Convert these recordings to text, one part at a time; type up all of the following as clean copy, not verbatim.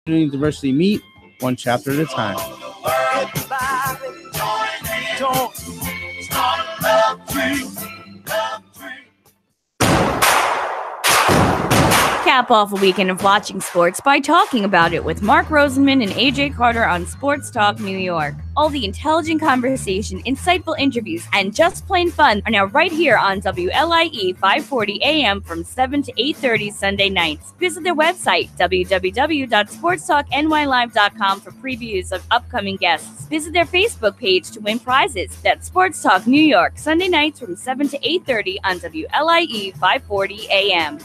Diversity meet, one chapter at a time. Cap off a weekend of watching sports by talking about it with Mark Rosenman and AJ Carter on Sports Talk New York. All the intelligent conversation, insightful interviews, and just plain fun are now right here on WLIE 540 AM from 7 to 8:30 Sunday nights. Visit their website, www.sportstalknylive.com for previews of upcoming guests. Visit their Facebook page to win prizes. That's Sports Talk New York, Sunday nights from 7 to 8:30 on WLIE 540 AM.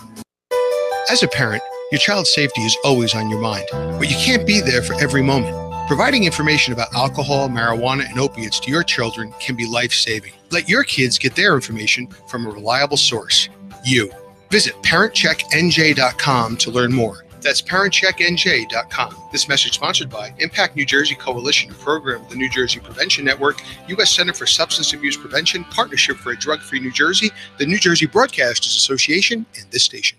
As a parent, your child's safety is always on your mind, but you can't be there for every moment. Providing information about alcohol, marijuana, and opiates to your children can be life-saving. Let your kids get their information from a reliable source, you. Visit ParentCheckNJ.com to learn more. That's ParentCheckNJ.com. This message sponsored by Impact New Jersey Coalition, a program of the New Jersey Prevention Network, U.S. Center for Substance Abuse Prevention, Partnership for a Drug-Free New Jersey, the New Jersey Broadcasters Association, and this station.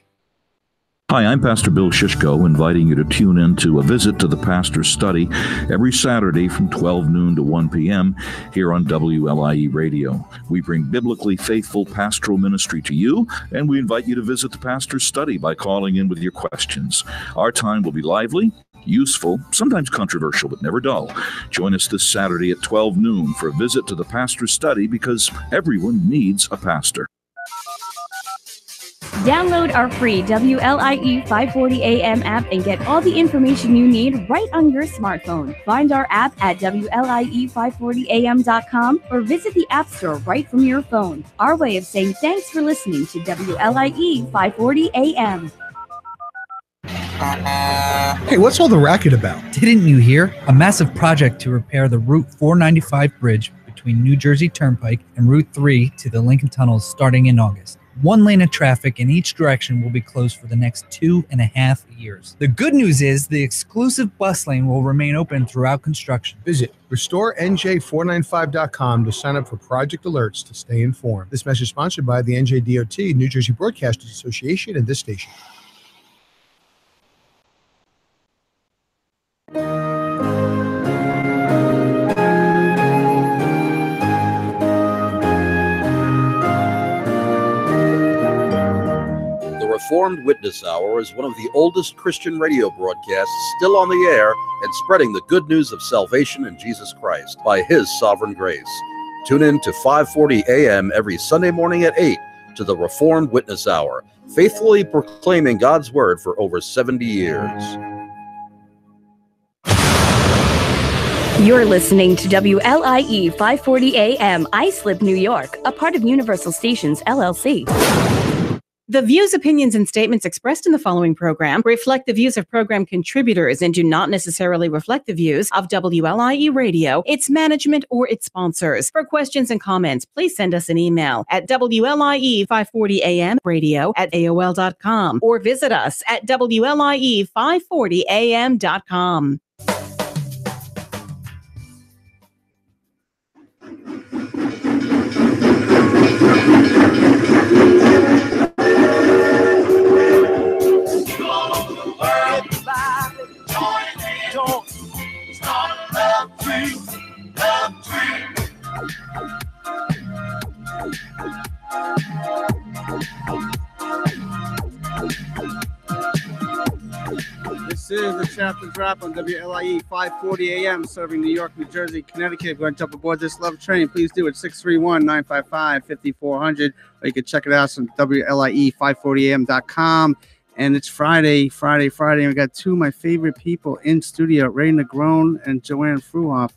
Hi, I'm Pastor Bill Shishko, inviting you to tune in to A Visit to the Pastor's Study every Saturday from 12 noon to 1 p.m. here on WLIE Radio. We bring biblically faithful pastoral ministry to you, and we invite you to visit the Pastor's Study by calling in with your questions. Our time will be lively, useful, sometimes controversial, but never dull. Join us this Saturday at 12 noon for A Visit to the Pastor's Study, because everyone needs a pastor. Download our free WLIE 540 AM app and get all the information you need right on your smartphone. Find our app at WLIE540am.com or visit the App Store right from your phone. Our way of saying thanks for listening to WLIE 540 AM. Hey, what's all the racket about? Didn't you hear? A massive project to repair the Route 495 bridge between New Jersey Turnpike and Route 3 to the Lincoln Tunnels starting in August. One lane of traffic in each direction will be closed for the next 2.5 years. The good news is the exclusive bus lane will remain open throughout construction. Visit RestoreNJ495.com to sign up for project alerts to stay informed. This message sponsored by the NJDOT, New Jersey Broadcasters Association, and this station. Reformed Witness Hour is one of the oldest Christian radio broadcasts still on the air and spreading the good news of salvation in Jesus Christ by His sovereign grace. Tune in to 540 AM every Sunday morning at 8 to the Reformed Witness Hour, faithfully proclaiming God's Word for over 70 years. You're listening to WLIE 540 AM, Islip, New York, a part of Universal Stations, LLC. The views, opinions, and statements expressed in the following program reflect the views of program contributors and do not necessarily reflect the views of WLIE Radio, its management, or its sponsors. For questions and comments, please send us an email at WLIE540amradio@AOL.com or visit us at WLIE540am.com. This is the chapter drop on WLIE 540 AM, serving New York, New Jersey, Connecticut. Go ahead and jump aboard this love train. Please do it 631-955-5400, or you can check it out on WLIE540am.com. And it's Friday. And we got two of my favorite people in studio, Ray Negron and Joanne Fruhoff.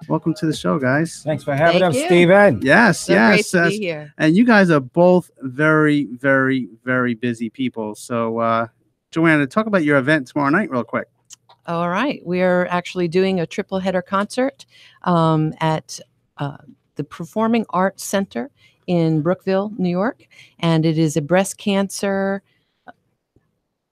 Welcome to the show, guys. Thanks for having us, Steven. Yes, So great to be here. And you guys are both very, very, very busy people. So, Joanne, talk about your event tomorrow night real quick. All right. We're actually doing a triple header concert at the Performing Arts Center in Brookville, New York. And it is a breast cancer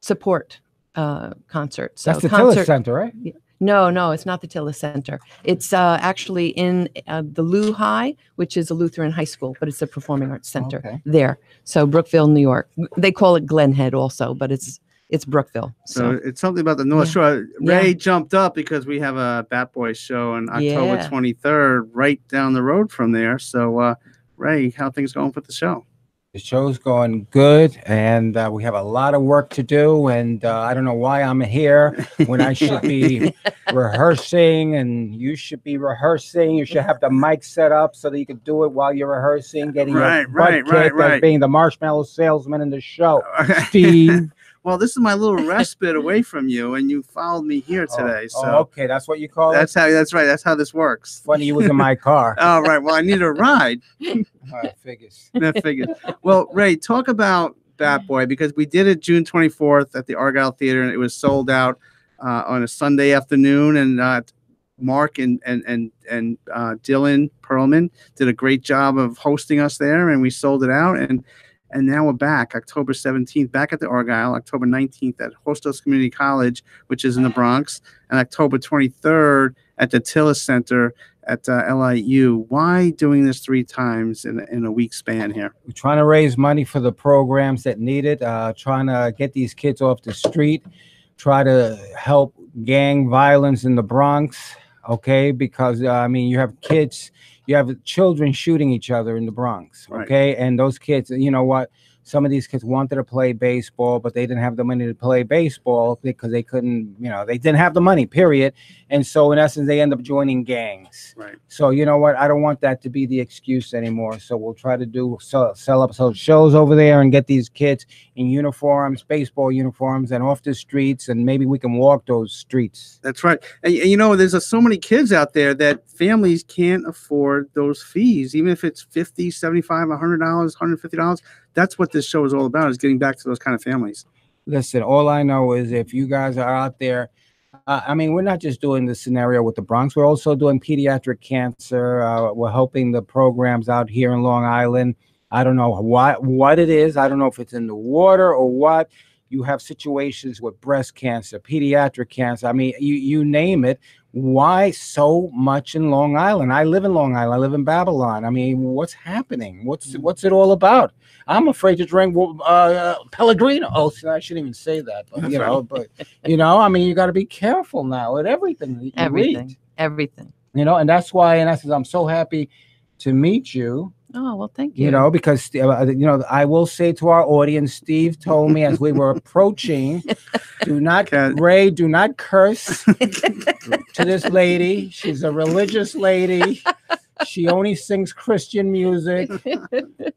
support concert. So that's the Tillis Center, right? No, it's not the Tillis Center. It's actually in the Wlie, which is a Lutheran high school, but it's a performing arts center there. So Brookville, New York. They call it Glen Head also, but it's It's Brookville. So it's something about the North Shore. Yeah. Ray jumped up because we have a Bat Boy show on October 23rd, right down the road from there. So, Ray, how things going with the show? The show's going good, and we have a lot of work to do. And I don't know why I'm here when I should be rehearsing, and you should be rehearsing. You should have the mic set up so that you can do it while you're rehearsing, getting your butt kicked as being the marshmallow salesman in the show, Steve. Well, this is my little respite away from you, and you followed me here today. So okay, that's what you call it. That's right. That's how this works. Funny, you was in my car. Oh, right. Well, I need a ride. Figures. That figures. Well, Ray, talk about Bat Boy, because we did it June 24th at the Argyle Theater, and it was sold out on a Sunday afternoon. And Mark and Dylan Perlman did a great job of hosting us there, and we sold it out. And now we're back October 17th, back at the Argyle, October 19th at Hostos Community College, which is in the Bronx, and October 23rd at the Tillis Center at LIU. Why doing this 3 times in a week span here? We're trying to raise money for the programs that need it, trying to get these kids off the street, try to help gang violence in the Bronx, okay? Because, I mean, you have kids... You have children shooting each other in the Bronx, okay? Right. And those kids, you know what? Some of these kids wanted to play baseball, but they didn't have the money to play baseball because they couldn't, they didn't have the money, period. And so in essence, they end up joining gangs. Right. So you know what? I don't want that to be the excuse anymore. So we'll try to sell up some shows over there and get these kids in uniforms, baseball uniforms, and off the streets, and maybe we can walk those streets. That's right. And there's so many kids out there that families can't afford those fees, even if it's $50, $75, $100, $150. That's what this show is all about, is getting back to those kind of families. Listen, all I know is if you guys are out there, I mean, we're not just doing the scenario with the Bronx. We're also doing pediatric cancer. We're helping the programs out here in Long Island. I don't know what it is. I don't know if it's in the water or what. You have situations with breast cancer, pediatric cancer. I mean, you name it. Why so much in Long Island? I live in Long Island. I live in Babylon. I mean, what's happening? What's it all about? I'm afraid to drink Pellegrino. Oh, I shouldn't even say that. But, I mean, you got to be careful now with everything that you read. Everything. And that's why, in essence, I'm so happy to meet you. Oh, well, thank you. Because, I will say to our audience, Steve told me as we were approaching, do not curse to this lady. She's a religious lady. She only sings Christian music,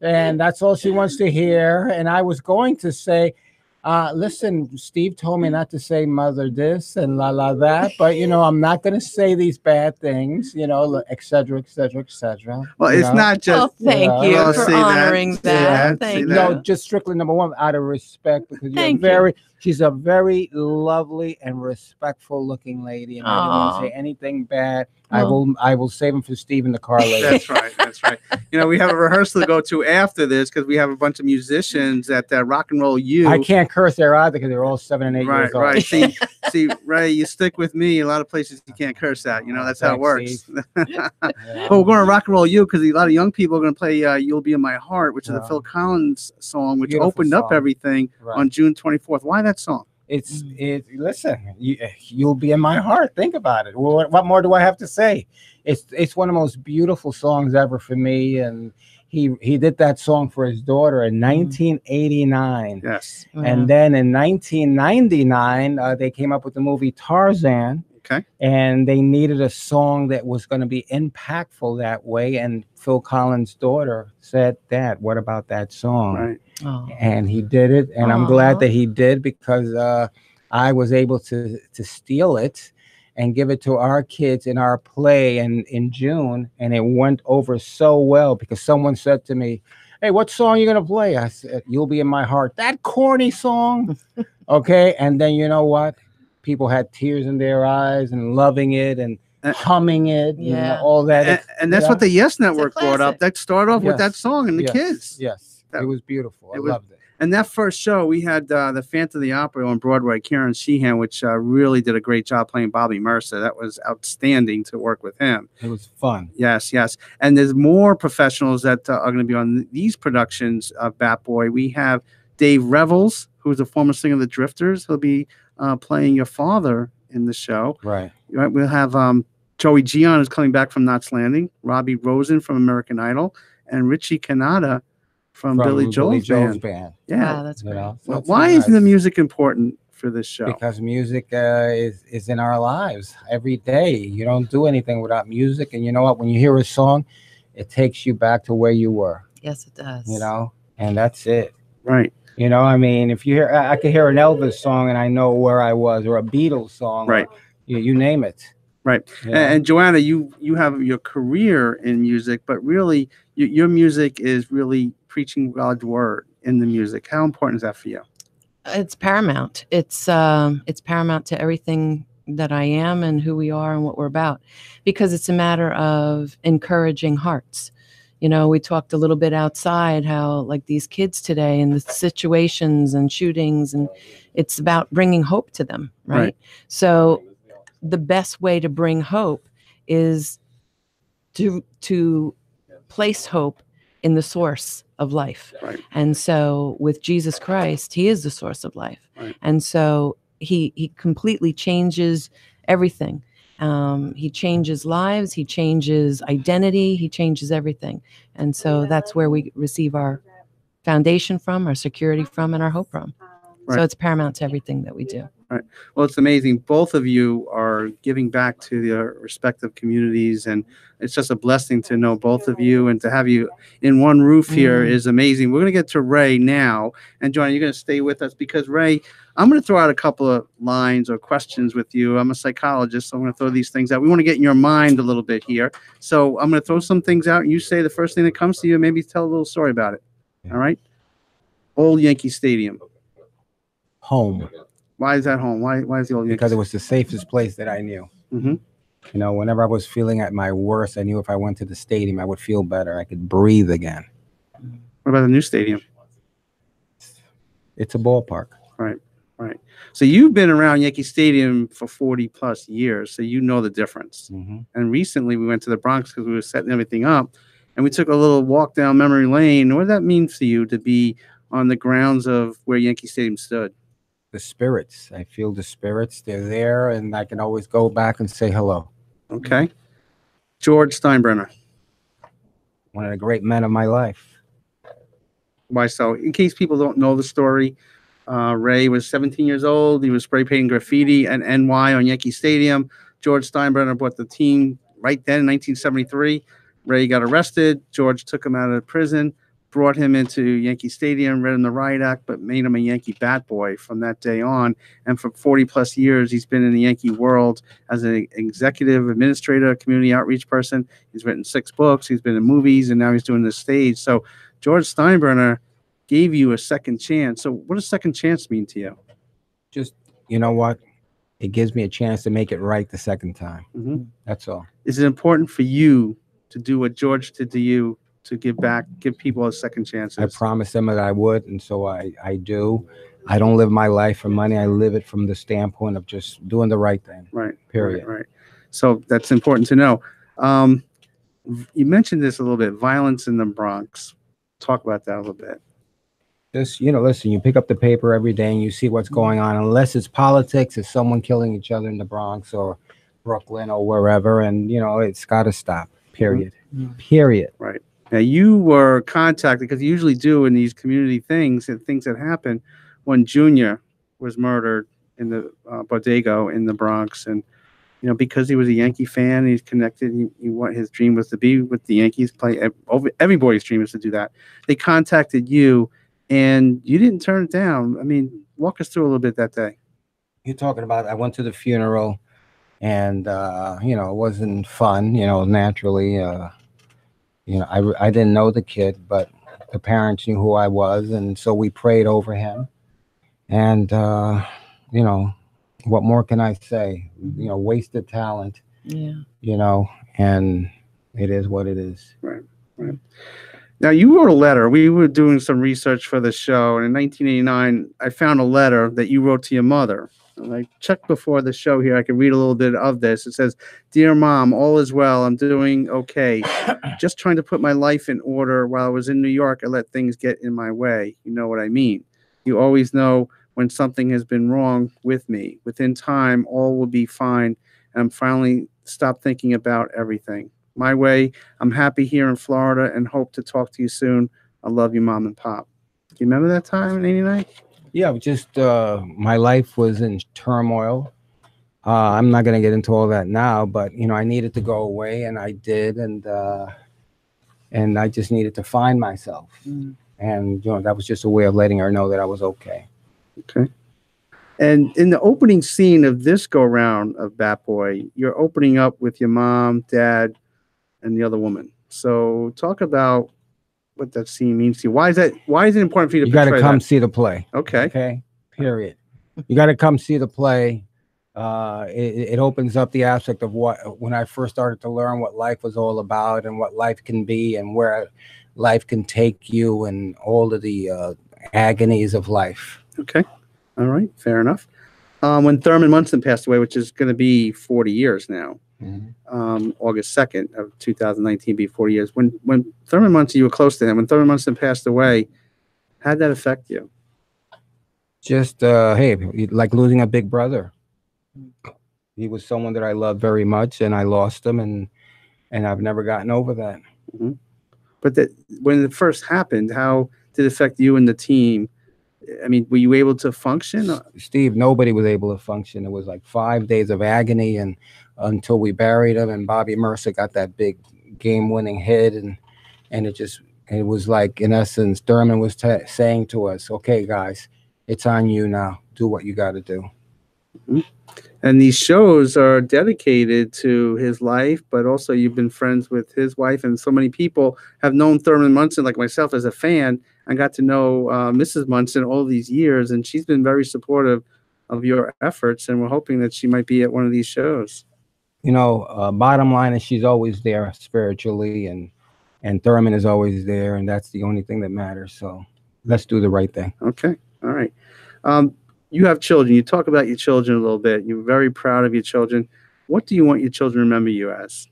and that's all she wants to hear. And I was going to say, listen, Steve told me not to say mother this and la that, but I'm not going to say these bad things, et cetera, et cetera, et cetera. Well, it's not just. Well, thank you for honoring that. Thank you. Just strictly number one, out of respect, because she's a very lovely and respectful looking lady, and I don't want to say anything bad. Well, I will save him for Steve in the car later. That's right. We have a rehearsal to go to after this because we have a bunch of musicians at Rock and Roll U. I can't curse there either because they're all 7 and 8 years old. Right. See, Ray, you stick with me. A lot of places you can't curse at. That's how it works. But we're going to Rock and Roll U because a lot of young people are going to play "You'll Be in My Heart," which is a Phil Collins song, which opened up everything on June 24th. Why that song? Listen, you'll be in my heart. Think about it. What more do I have to say? It's one of the most beautiful songs ever for me. And he did that song for his daughter in 1989. Yes. And then in 1999, they came up with the movie Tarzan. Okay. And they needed a song that was going to be impactful that way. And Phil Collins' daughter said, "Dad, what about that song?" Right. Oh. And he did it. And I'm glad that he did, because I was able to steal it and give it to our kids in our play in June. And it went over so well because someone said to me, "Hey, what song are you going to play?" I said, "You'll Be in My Heart." That corny song. Okay. And then you know what? People had tears in their eyes and loving it and humming it, all that. And that's what the Yes Network brought up. That started off with that song and the kids. Yes, it was beautiful. I loved it. And that first show, we had the Phantom of the Opera on Broadway, Karen Sheehan, which really did a great job playing Bobby Mercer. That was outstanding to work with him. It was fun. Yes. And there's more professionals that are going to be on these productions of Bat Boy. We have Dave Revels, who's a former singer of the Drifters. He'll be playing your father in the show. Right. We'll have Joey Gion, who's coming back from Knots Landing, Robbie Rosen from American Idol, and Richie Canada from Billy Joel's band. Yeah, Wow, that's great. So why is the music important for this show? Because music is in our lives every day. You don't do anything without music. And you know what? When you hear a song, it takes you back to where you were. Yes, it does. You know, and that's it. Right. You know, I mean, if you hear, I could hear an Elvis song and I know where I was, or a Beatles song. Right. Or, you name it. Right. You know? And Joanna, you have your career in music, but really your music is really preaching God's word in the music. How important is that for you? It's paramount. It's paramount to everything that I am and who we are and what we're about, because it's a matter of encouraging hearts. You know, we talked a little bit outside how like these kids today and the situations and shootings, and it's about bringing hope to them. Right. So the best way to bring hope is to place hope in the source of life. Right. And so with Jesus Christ, he is the source of life. Right. And so he completely changes everything. He changes lives, he changes identity, he changes everything. And so that's where we receive our foundation from, our security from, and our hope from. Right. So it's paramount to everything that we do. Right. Well, it's amazing. Both of you are giving back to their respective communities, and it's just a blessing to know both of you, and to have you in one roof here is amazing. We're going to get to Ray now, and Joanna, you're going to stay with us because Ray, I'm going to throw out a couple of lines or questions with you. I'm a psychologist, so I'm going to throw these things out. We want to get in your mind a little bit here. So I'm going to throw some things out, and you say the first thing that comes to you, maybe tell a little story about it. All right? Old Yankee Stadium. Home. Why is that home? Why is the old Yankee? Because it was the safest place that I knew. Mm-hmm. You know, whenever I was feeling at my worst, I knew if I went to the stadium, I would feel better. I could breathe again. What about the new stadium? It's a ballpark. Right, right. So you've been around Yankee Stadium for 40 plus years, so you know the difference. Mm-hmm. And recently we went to the Bronx because we were setting everything up, and we took a little walk down memory lane. What did that mean for you to be on the grounds of where Yankee Stadium stood? The spirits. I feel the spirits. They're there, and I can always go back and say hello. Okay. George Steinbrenner. One of the great men of my life. Why so? In case people don't know the story, Ray was 17 years old. He was spray painting graffiti and NY on Yankee Stadium. George Steinbrenner bought the team right then in 1973. Ray got arrested. George took him out of prison, brought him into Yankee Stadium, read him the riot act, but made him a Yankee bat boy from that day on. And for 40 plus years, he's been in the Yankee world as an executive administrator, community outreach person. He's written 6 books. He's been in movies, and now he's doing the stage. So George Steinbrenner gave you a second chance. So what does second chance mean to you? Just, you know what? It gives me a chance to make it right the second time. Mm-hmm. That's all. Is it important for you to do what George did to you, to give back, give people a second chance? I promised them that I would, and so I do. I don't live my life for money. I live it from the standpoint of just doing the right thing. Right. Period. Right. So that's important to know. You mentioned this a little bit, violence in the Bronx. Talk about that a little bit. Just, you know, listen, you pick up the paper every day and you see what's going on. Unless it's politics, it's someone killing each other in the Bronx or Brooklyn or wherever. And, you know, it's got to stop. Period. Mm-hmm. Period. Right. Now, you were contacted, because you usually do in these community things and things that happen, when Junior was murdered in the Bodego in the Bronx. And, you know, because he was a Yankee fan, he's connected. His dream was to be with the Yankees, play. Everybody's dream is to do that. They contacted you, and you didn't turn it down. I mean, walk us through a little bit that day. You're talking about, I went to the funeral, and, you know, it wasn't fun, you know, naturally. You know, I didn't know the kid, but the parents knew who I was, and so we prayed over him. And, you know, what more can I say? You know, wasted talent. Yeah. You know, and it is what it is. Right, right. Now, you wrote a letter. We were doing some research for the show, and in 1989, I found a letter that you wrote to your mother. And I checked before the show here. I can read a little bit of this. It says, "Dear Mom, all is well. I'm doing okay. Just trying to put my life in order. While I was in New York, I let things get in my way. You know what I mean. You always know when something has been wrong with me. Within time, all will be fine. And I'm finally stopped thinking about everything. My way, I'm happy here in Florida and hope to talk to you soon. I love you, Mom and Pop. Do you remember that time in '89? Yeah, just my life was in turmoil. I'm not going to get into all that now, but I needed to go away, and I did, and I just needed to find myself, and that was just a way of letting her know that I was okay. Okay. And in the opening scene of this go round of Bat Boy, you're opening up with your mom, dad, and the other woman. So talk about what that scene means to you. Why is it important for you to You got to portray come that? see the play. Okay. Okay. Period. You got to come see the play. It opens up the aspect of when I first started to learn what life was all about and what life can be and where life can take you and all of the agonies of life. Okay. All right. Fair enough. When Thurman Munson passed away, which is going to be 40 years now, August 2nd of 2019 be 40 years. When Thurman Munson, you were close to him. When Thurman Munson passed away, how did that affect you? Just, hey, like losing a big brother. He was someone that I loved very much, and I lost him, and I've never gotten over that. Mm-hmm. But when it first happened, how did it affect you and the team? I mean, were you able to function? Steve, nobody was able to function. It was like 5 days of agony, and until we buried him, and Bobby Mercer got that big game-winning hit, and it was like, in essence, Thurman was saying to us, "Okay, guys, it's on you now. Do what you got to do." Mm-hmm. And these shows are dedicated to his life, but also you've been friends with his wife, and so many people have known Thurman Munson, like myself, as a fan. I got to know Mrs. Munson all these years, and she's been very supportive of your efforts, and we're hoping that she might be at one of these shows. Bottom line is she's always there spiritually, and Thurman is always there, and that's the only thing that matters. So let's do the right thing. Okay. All right. You have children. You talk about your children a little bit. You're very proud of your children. What do you want your children to remember you as?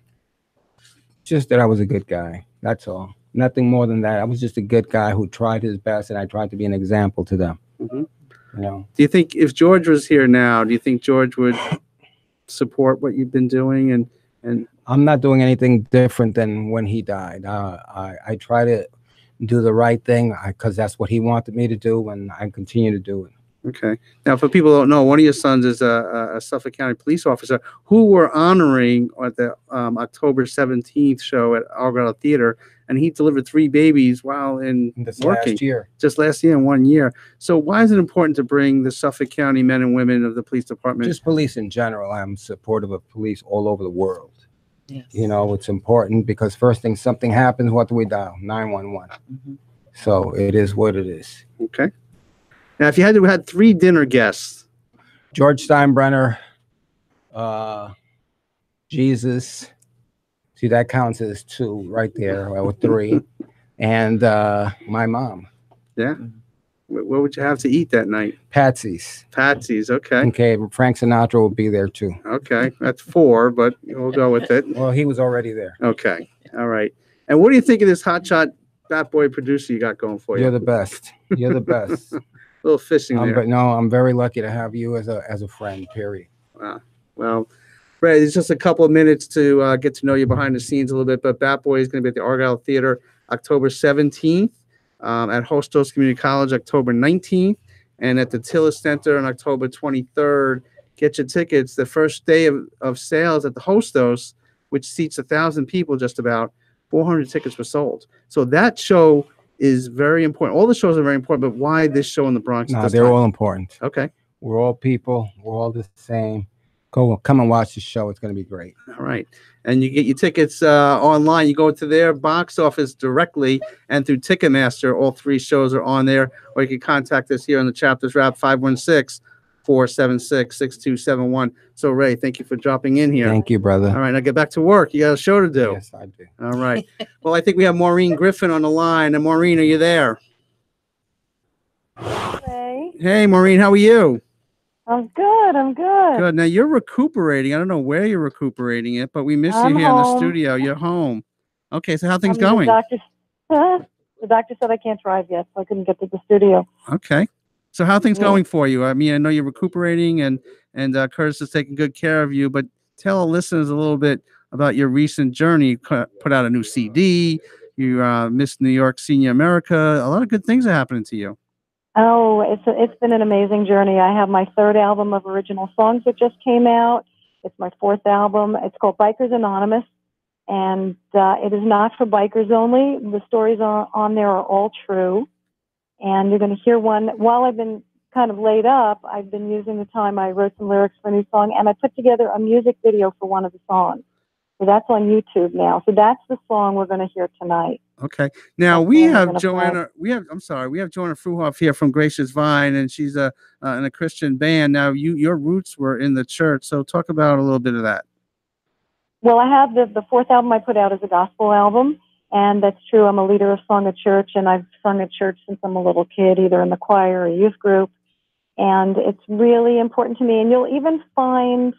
Just that I was a good guy. That's all. Nothing more than that. I was just a good guy who tried his best, and I tried to be an example to them. Mm-hmm. Do you think if George was here now, do you think George would support what you've been doing? And I'm not doing anything different than when he died. I try to do the right thing because that's what he wanted me to do, and I continue to do it. Okay. Now, for people who don't know, one of your sons is a Suffolk County police officer who we're honoring at the October 17th show at Argyle Theater, and he delivered 3 babies while in working. Last year. Just last year in 1 year. So why is it important to bring the Suffolk County men and women of the police department? Just police in general. I'm supportive of police all over the world. Yes. It's important because first thing something happens, what do we dial? 911. Mm-hmm. So it is what it is. Okay. Now, if you had 3 dinner guests, George Steinbrenner, Jesus, see that counts as 2 right there, or 3, and my mom. Yeah. What would you have to eat that night? Patsy's. Patsy's. Okay. Okay. Frank Sinatra will be there too. Okay, that's 4, but we'll go with it. Well, he was already there. Okay. All right. And what do you think of this hotshot Bat Boy producer you got going for you? You're the best. You're the best. A little fishing there. But no, I'm very lucky to have you as a friend, period. Wow. Well, Ray, it's just a couple of minutes to get to know you behind the scenes a little bit, but Bat Boy is going to be at the Argyle Theater October 17th, at Hostos Community College October 19th, and at the Tillis Center on October 23rd. Get your tickets. The first day of sales at the Hostos, which seats 1,000 people just about, 400 tickets were sold. So that show is very important. All the shows are very important, but why this show in the Bronx? No, they're all important. Okay. We're all people. We're all the same. Come and watch the show. It's going to be great. All right. And you get your tickets online. You go to their box office directly and through Ticketmaster. All 3 shows are on there. Or you can contact us here on the Chapters Wrap 516-476-6271. So, Ray, thank you for dropping in here. Thank you, brother. All right. Now get back to work. You got a show to do. Yes, I do. All right. Well, I think we have Maureen Griffin on the line. And Maureen, are you there? Hey, Maureen, how are you? I'm good. I'm good. Good. Now you're recuperating. I don't know where you're recuperating it, but we miss you here in the studio. You're home. Okay, so how things going? The doctor said I can't drive yet, so I couldn't get to the studio. Okay. So how are things Yeah. going for you? I mean, I know you're recuperating and Curtis is taking good care of you, but tell our listeners a little bit about your recent journey. You put out a new CD. You Miss New York Senior America. A lot of good things are happening to you. Oh, it's been an amazing journey. I have my third album of original songs that just came out. It's my fourth album. It's called Bikers Anonymous, and it is not for bikers only. The stories on there are all true, and you're going to hear one. While I've been kind of laid up, I've been using the time. I wrote some lyrics for a new song, and I put together a music video for one of the songs. So that's on YouTube now. So that's the song we're going to hear tonight. Okay. Now That's we the one we're have gonna Joanna. We have Joanna Fruhoff here from Gracious Vine, and she's in a Christian band. Now your roots were in the church, so talk about a little bit of that. Well, I have the fourth album I put out as a gospel album, and that's true. I'm a leader of song at church, and I've sung at church since I'm a little kid, either in the choir or youth group, and it's really important to me. And you'll even find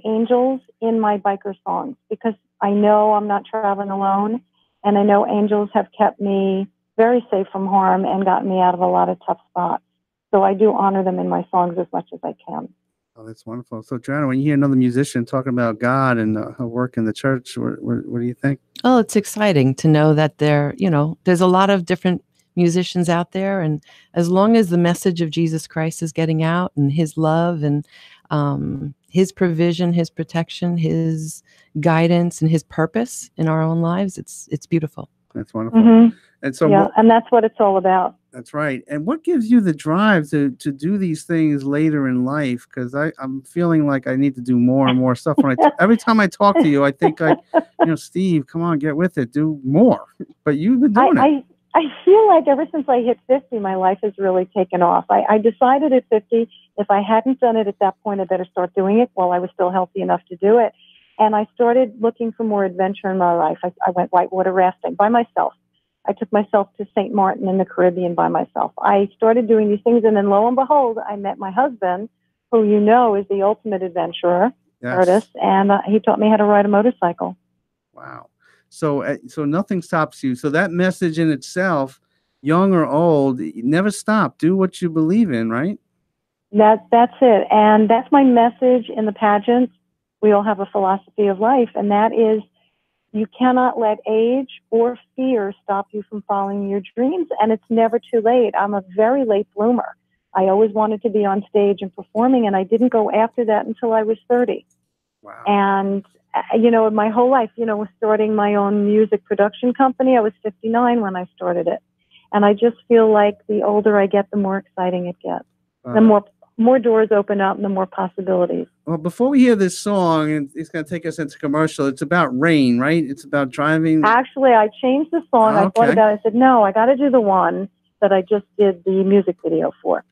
angels in my biker songs, because I know I'm not traveling alone, and I know angels have kept me very safe from harm and gotten me out of a lot of tough spots. So I do honor them in my songs as much as I can. Oh, that's wonderful. So, Joanna, when you hear another musician talking about God and her work in the church, what do you think? Oh, it's exciting to know that there's a lot of different musicians out there, and as long as the message of Jesus Christ is getting out, and his love and his provision, his protection, his guidance, and his purpose in our own lives, it's beautiful. That's wonderful. Mm-hmm. And so, yeah, and that's what it's all about. That's right. And what gives you the drive to do these things later in life? Because I'm feeling like I need to do more and more stuff. Every time I talk to you, I think Steve, come on, get with it, do more. But you've been doing it. I feel like ever since I hit 50, my life has really taken off. I decided at 50, if I hadn't done it at that point, I better start doing it while I was still healthy enough to do it. And I started looking for more adventure in my life. I went whitewater rafting by myself. I took myself to St. Martin in the Caribbean by myself. I started doing these things, and then lo and behold, I met my husband, who is the ultimate adventurer, Curtis, and he taught me how to ride a motorcycle. Wow. So nothing stops you. So that message in itself, young or old, never stop. Do what you believe in, right? That's it. And that's my message in the pageant. We all have a philosophy of life, and that is, you cannot let age or fear stop you from following your dreams, and it's never too late. I'm a very late bloomer. I always wanted to be on stage and performing, and I didn't go after that until I was 30. Wow. And, my whole life, was starting my own music production company. I was 59 when I started it. And I just feel like the older I get, the more exciting it gets. The more doors open up and the more possibilities. Well, before we hear this song, and it's going to take us into commercial, it's about rain, right? It's about driving. Actually, I changed the song. Okay. I thought about it. I said, no, I got to do the one that I just did the music video for.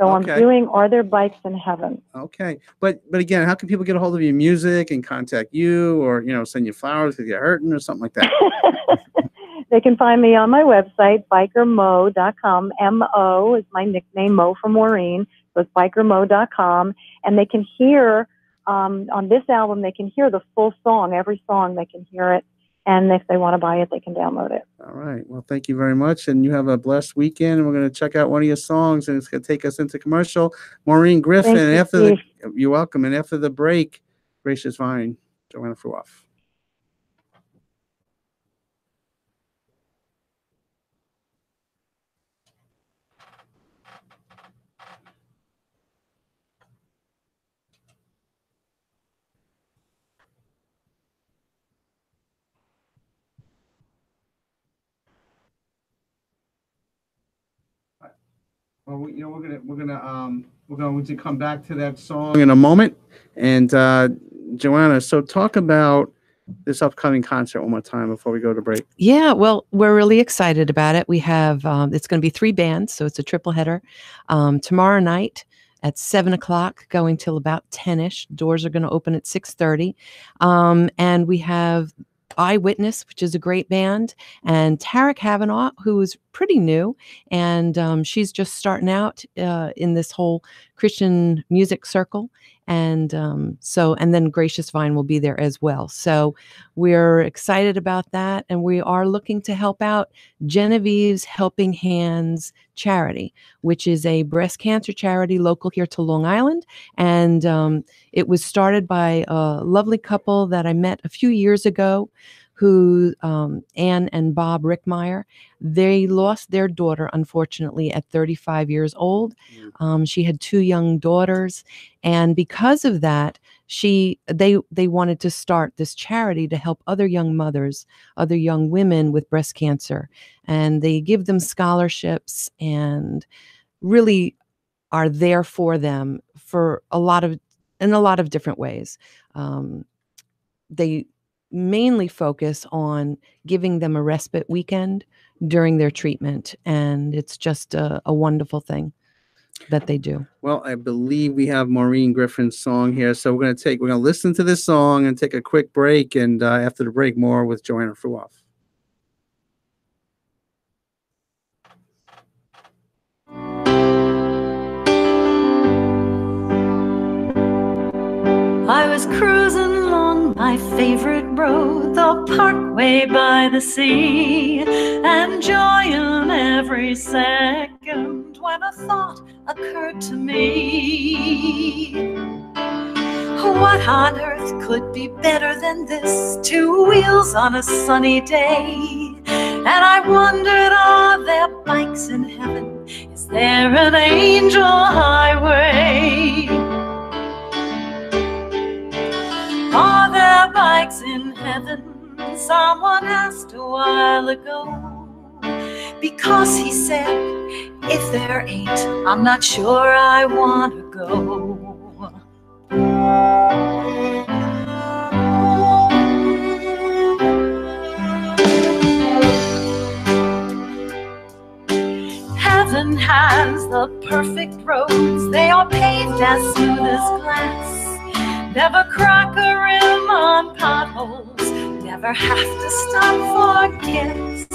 So I'm doing Are There Bikes in Heaven? Okay. But again, how can people get a hold of your music and contact you, or, send you flowers if you're hurting or something like that? They can find me on my website, bikermo.com. M-O is my nickname, Mo for Maureen. So it's bikermo.com. And they can hear, on this album, they can hear the full song, every song, they can hear it. And if they want to buy it, they can download it. All right. Well, thank you very much. And you have a blessed weekend. And we're going to check out one of your songs, and it's going to take us into commercial. Maureen Griffin. You're welcome. And after the break, Gracious Vine, Joanna Fruhoff. Well, we're going to come back to that song in a moment. And Joanna, so talk about this upcoming concert one more time before we go to break. Yeah, well, we're really excited about it. We have it's going to be 3 bands, so it's a triple header. Tomorrow night at 7:00, going till about 10ish. Doors are going to open at 6:30, and we have Eyewitness, which is a great band, and Tarek Havanaugh, who is pretty new, and she's just starting out in this whole Christian music circle. And and then Gracious Vine will be there as well. So we're excited about that. And we are looking to help out Genevieve's Helping Hands charity, which is a breast cancer charity local here to Long Island. And it was started by a lovely couple that I met a few years ago, who Ann and Bob Rickmeyer. They lost their daughter, unfortunately, at 35 years old. She had 2 young daughters, and because of that, they wanted to start this charity to help other young mothers, other young women with breast cancer, and they give them scholarships and really are there for them for in a lot of different ways. They mainly focus on giving them a respite weekend during their treatment, and it's just a wonderful thing that they do. Well, I believe we have Maureen Griffin's song here, so we're going to listen to this song and take a quick break, and after the break, more with Joanna Fruoff. I was cruising along my favorite road, the parkway by the sea, enjoying every second when a thought occurred to me. What on earth could be better than this? 2 wheels on a sunny day. And I wondered, are there bikes in heaven? Is there an angel highway? Are there bikes in heaven? Someone asked a while ago. Because he said, if there ain't, I'm not sure I want to go. Heaven has the perfect roads. They are paved as smooth as glass. Never crack a rim on potholes. Never have to stop for gas.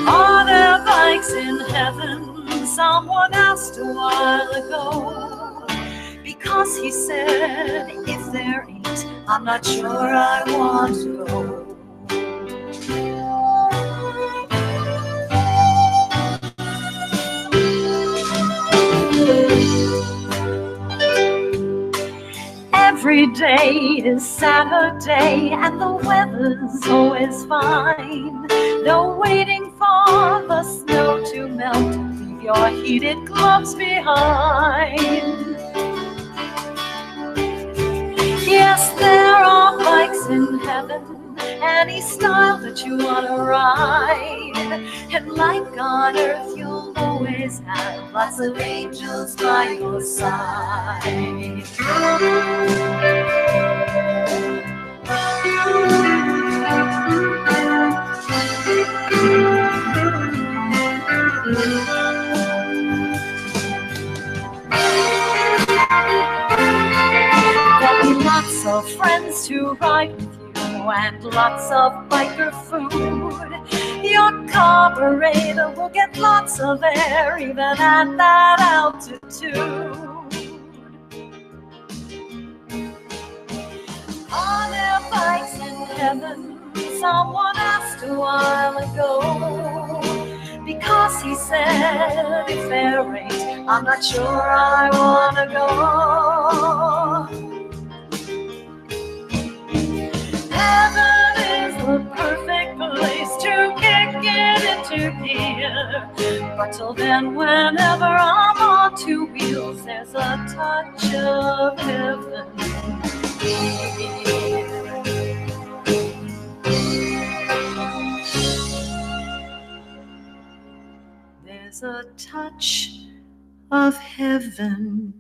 Are there bikes in heaven? Someone asked a while ago. Because he said, if there ain't, I'm not sure I want to go. Every day is Saturday and the weather's always fine. No waiting for the snow to melt. Leave your heated gloves behind. Yes, there are bikes in heaven, any style that you want to ride. And like on earth, you'll always have lots of angels by your side. There'll be lots of friends to ride with you and lots of biker food. Your carburetor will get lots of air even at that altitude. Are there bikes in heaven? Someone asked a while ago. Because he said, if there ain't, I'm not sure I want to go. Heaven is the perfect place to kick it into gear. But till then, whenever I'm on 2 wheels, there's a touch of heaven here. There's a touch of heaven.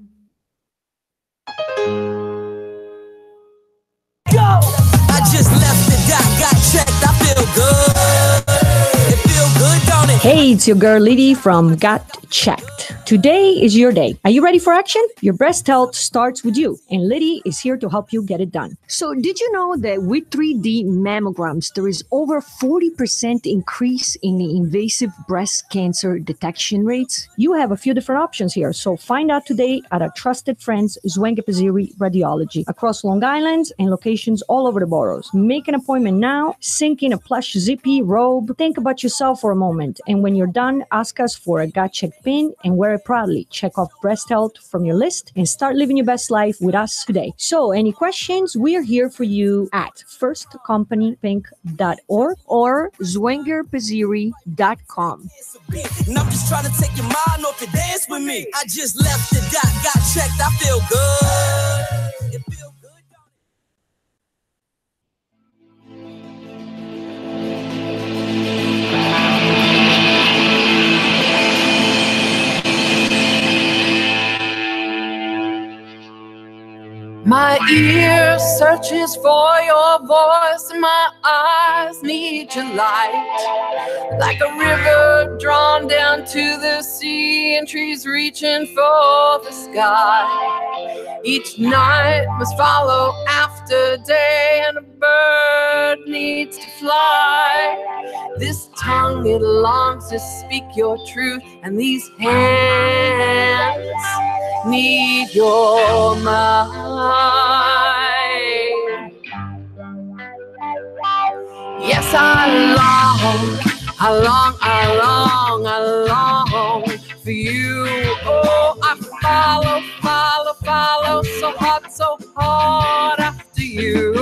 Go! I just left the doc, got checked, I feel good. It feel good, don't it? Hey, it's your girl Liddy from Got Checked. Today is your day. Are you ready for action? Your breast health starts with you, and Liddy is here to help you get it done. So, did you know that with 3D mammograms, there is over 40% increase in the invasive breast cancer detection rates? You have a few different options here, so find out today at our trusted friends, Zwinger Pizzeri Radiology, across Long Island and locations all over the boroughs. Make an appointment now, sink in a plush zippy robe, think about yourself for a moment, and when you're done, ask us for a Got Checked pin and wear it proudly. Check off breast health from your list and start living your best life with us today. So, any questions? We're here for you at firstcompanypink.org or zwingerpizzeri.com. And I'm just trying to take your mind off your dance with me. I just left the dot, got checked, I feel good. It feel good. My ear searches for your voice, and my eyes need your light. Like a river drawn down to the sea, and trees reaching for the sky. Each night must follow after day, and a bird needs to fly. This tongue, it longs to speak your truth, and these hands need your mind. Yes, I long for you. Oh, I follow so hard after you.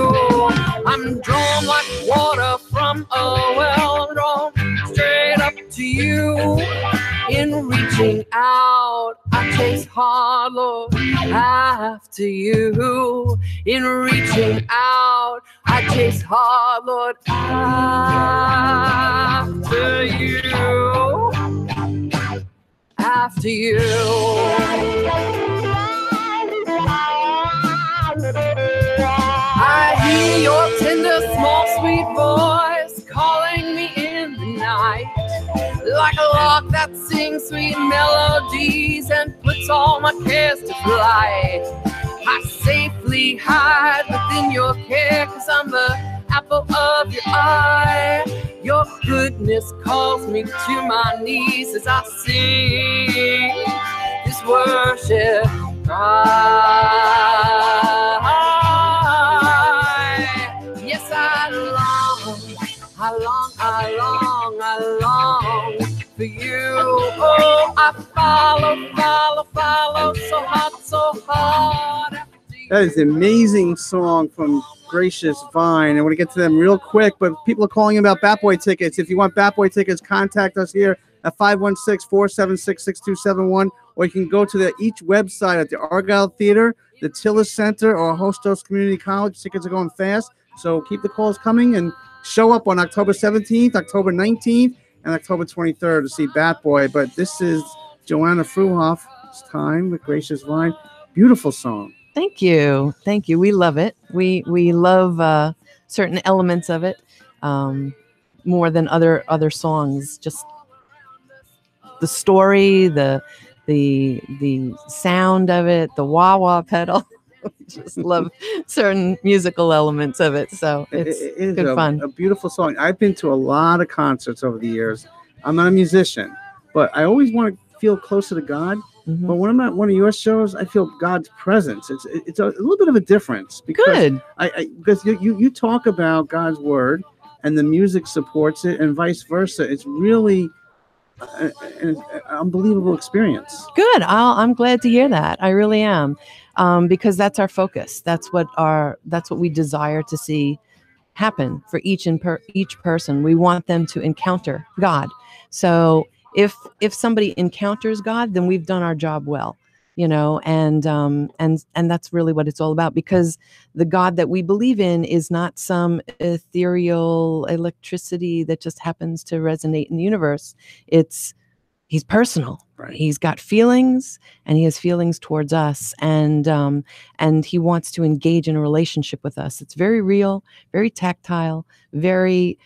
I'm drawn like water from a well, drawn straight up to you. In reaching out, I chase hard, Lord, after you. In reaching out, I chase hard, Lord, after you. After you. I hear your tender, small, sweet voice calling me in the night. Like a lark that sings sweet melodies and puts all my cares to flight. I safely hide within your care, 'cause I'm the apple of your eye. Your goodness calls me to my knees as I sing this worship cry. Yes, I long for you. Oh, I follow so hard. That is an amazing song from Gracious Vine. I want to get to them real quick, but people are calling about Bat Boy tickets. If you want Bat Boy tickets, contact us here at 516-476-6271, or you can go to each website at the Argyle Theater, the Tillis Center, or Hostos Community College. Tickets are going fast, so keep the calls coming and show up on October 17th, October 19th, and October 23rd to see Bat Boy. But this is Joanna Fruhoff's time with Gracious Vine. Beautiful song. Thank you. We love it. We love certain elements of it more than other songs. Just the story, the sound of it, the wah wah pedal. Just love certain musical elements of it. So it's good fun. A beautiful song. I've been to a lot of concerts over the years. I'm not a musician, but I always want to feel closer to God. Mm-hmm. But when I'm at one of your shows, I feel God's presence. It's a little bit of a difference because because you talk about God's word and the music supports it and vice versa. It's really an unbelievable experience. Good. I'm glad to hear that. I really am, because that's our focus. That's what we desire to see happen for each person. We want them to encounter God. So if somebody encounters God, then we've done our job well, and that's really what it's all about, because the God that we believe in is not some ethereal electricity that just happens to resonate in the universe. he's personal. Right. He's got feelings, and he has feelings towards us, and he wants to engage in a relationship with us. It's very real, very tactile, very,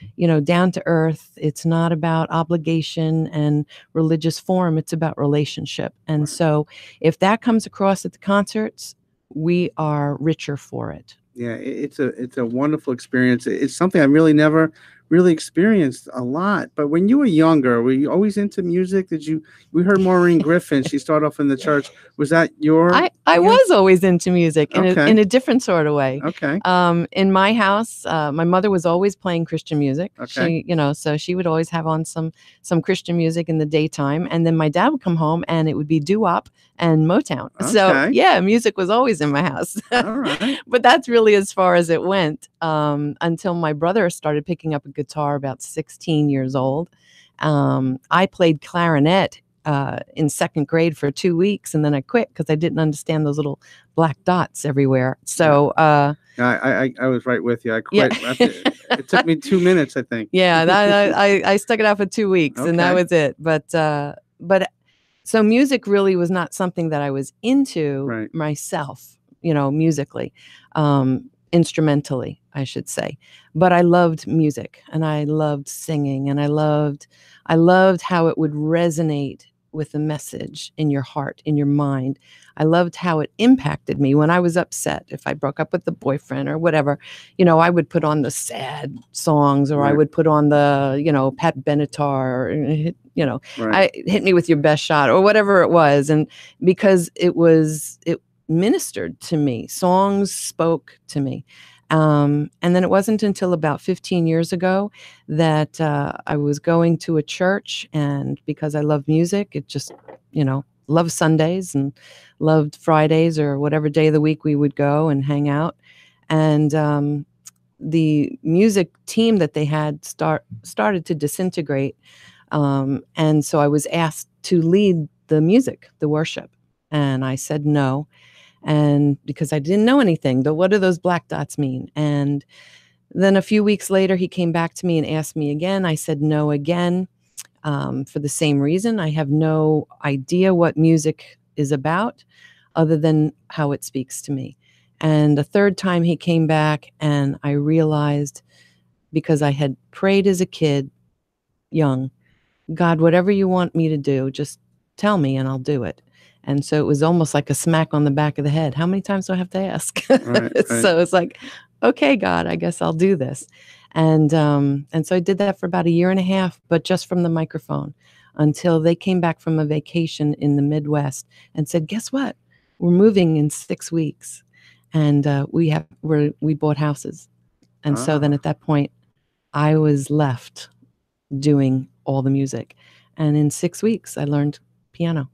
down to earth. It's not about obligation and religious form. It's about relationship. And so if that comes across at the concerts, we are richer for it. Yeah, it's a wonderful experience. It's something I really never really experienced a lot. But when you were younger, were you always into music? We heard Maureen Griffin, she started off in the church. Was that your? I was always into music Okay. in a different sort of way. Okay. In my house, my mother was always playing Christian music. Okay. So she would always have on some Christian music in the daytime, and then my dad would come home and it would be doo-wop and Motown. So Okay. yeah, music was always in my house. All right. But that's really as far as it went, until my brother started picking up a guitar about 16 years old. I played clarinet in second grade for 2 weeks, and then I quit because I didn't understand those little black dots everywhere. So I was right with you. I quit. Yeah. It took me 2 minutes, I think. yeah, I stuck it out for 2 weeks, and that Okay. was it. But so music really was not something that I was into myself, musically, instrumentally, I should say. But I loved music, and I loved singing, and I loved how it would resonate with the message in your heart, in your mind. I loved how it impacted me when I was upset. If I broke up with a boyfriend or whatever, I would put on the sad songs, or I Right. would put on the, Pat Benatar, or, Right. hit me with your best shot, or whatever it was. And because it ministered to me, songs spoke to me. And then it wasn't until about 15 years ago that I was going to a church, and because I love music, it just, loved Sundays and loved Fridays or whatever day of the week we would go and hang out. And the music team that they had started to disintegrate. And so I was asked to lead the music, the worship. And I said no. And because I didn't know anything, what do those black dots mean? And then a few weeks later, he came back to me and asked me again. I said no again, for the same reason. I have no idea what music is about other than how it speaks to me. And the third time he came back, and I realized, because I had prayed as a kid, young, God, whatever you want me to do, just tell me and I'll do it. And so it was almost like a smack on the back of the head. How many times do I have to ask? Right. So it's like, okay, God, I guess I'll do this. And so I did that for about 1.5 years, but just from the microphone, until they came back from a vacation in the Midwest and said, guess what? We're moving in 6 weeks. And we bought houses. And so then at that point, I was left doing all the music. And in 6 weeks, I learned piano.